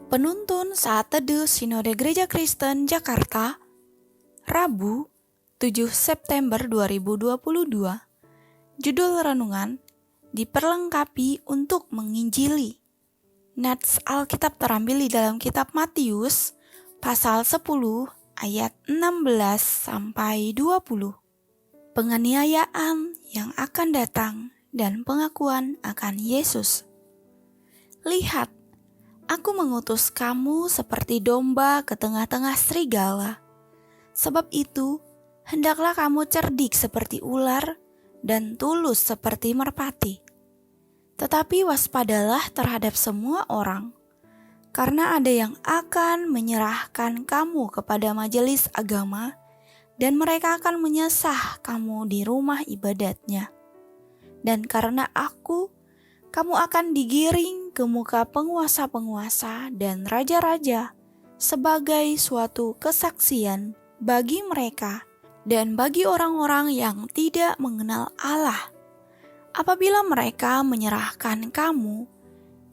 Penuntun Saat Teduh Sinode Gereja Kristen Jakarta, Rabu, 7 September 2022. Judul renungan, Diperlengkapi untuk Menginjili. Nats Alkitab terambil di dalam kitab Matius, pasal 10, ayat 16 sampai 20. Penganiayaan yang akan datang dan pengakuan akan Yesus. Lihat, Aku mengutus kamu seperti domba ke tengah-tengah serigala. Sebab itu, hendaklah kamu cerdik seperti ular dan tulus seperti merpati. Tetapi waspadalah terhadap semua orang, karena ada yang akan menyerahkan kamu kepada majelis agama, dan mereka akan menyesah kamu di rumah ibadatnya. Dan karena aku, kamu akan digiring ke muka penguasa-penguasa dan raja-raja sebagai suatu kesaksian bagi mereka dan bagi orang-orang yang tidak mengenal Allah. Apabila mereka menyerahkan kamu,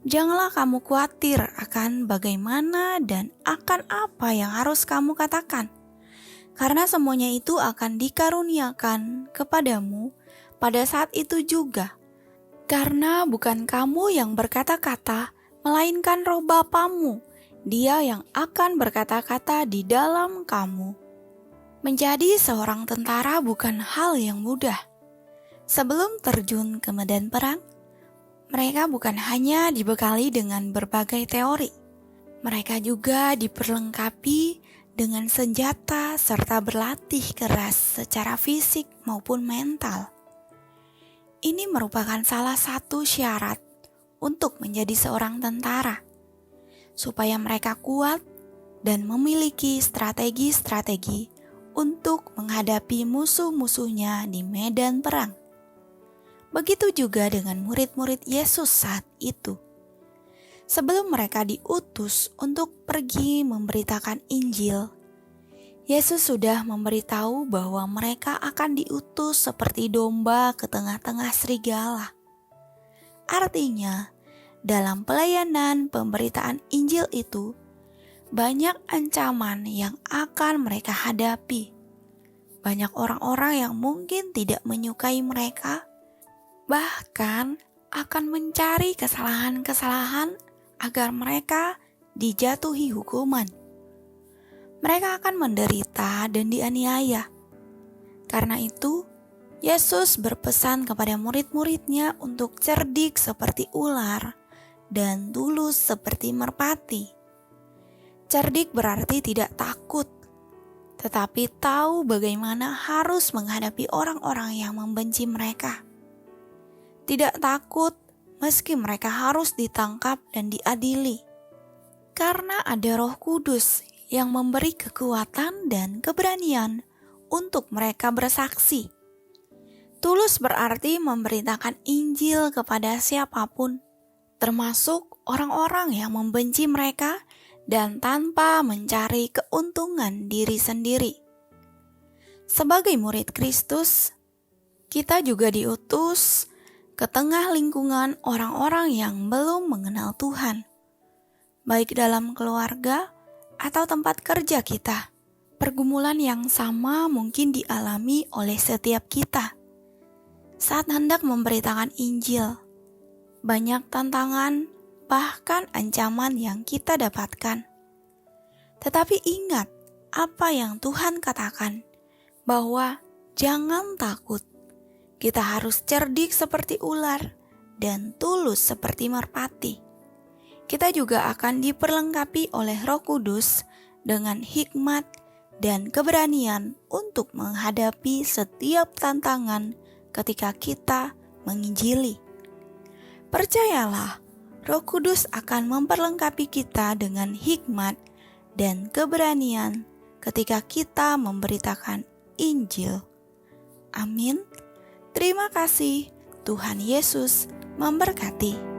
janganlah kamu khawatir akan bagaimana dan akan apa yang harus kamu katakan, karena semuanya itu akan dikaruniakan kepadamu pada saat itu juga. Karena bukan kamu yang berkata-kata, melainkan Roh Bapamu, Dia yang akan berkata-kata di dalam kamu. Menjadi seorang tentara bukan hal yang mudah. Sebelum terjun ke medan perang, mereka bukan hanya dibekali dengan berbagai teori. Mereka juga diperlengkapi dengan senjata serta berlatih keras secara fisik maupun mental. Ini merupakan salah satu syarat untuk menjadi seorang tentara, supaya mereka kuat dan memiliki strategi-strategi untuk menghadapi musuh-musuhnya di medan perang. Begitu juga dengan murid-murid Yesus saat itu. Sebelum mereka diutus untuk pergi memberitakan Injil, Yesus sudah memberitahu bahwa mereka akan diutus seperti domba ke tengah-tengah serigala. Artinya, dalam pelayanan pemberitaan Injil itu, banyak ancaman yang akan mereka hadapi. Banyak orang-orang yang mungkin tidak menyukai mereka, bahkan akan mencari kesalahan-kesalahan agar mereka dijatuhi hukuman. Mereka akan menderita dan dianiaya. Karena itu, Yesus berpesan kepada murid-muridnya untuk cerdik seperti ular dan tulus seperti merpati. Cerdik berarti tidak takut, tetapi tahu bagaimana harus menghadapi orang-orang yang membenci mereka. Tidak takut meski mereka harus ditangkap dan diadili, karena ada Roh Kudus yang memberi kekuatan dan keberanian untuk mereka bersaksi. Tulus berarti memberitakan Injil kepada siapapun, termasuk orang-orang yang membenci mereka dan tanpa mencari keuntungan diri sendiri. Sebagai murid Kristus, kita juga diutus ke tengah lingkungan orang-orang yang belum mengenal Tuhan, baik dalam keluarga atau tempat kerja kita. Pergumulan yang sama mungkin dialami oleh setiap kita saat hendak memberitakan Injil. Banyak tantangan, bahkan ancaman yang kita dapatkan. Tetapi ingat apa yang Tuhan katakan, bahwa jangan takut. Kita harus cerdik seperti ular dan tulus seperti merpati. Kita juga akan diperlengkapi oleh Roh Kudus dengan hikmat dan keberanian untuk menghadapi setiap tantangan ketika kita menginjili. Percayalah, Roh Kudus akan memperlengkapi kita dengan hikmat dan keberanian ketika kita memberitakan Injil. Amin. Terima kasih. Tuhan Yesus memberkati.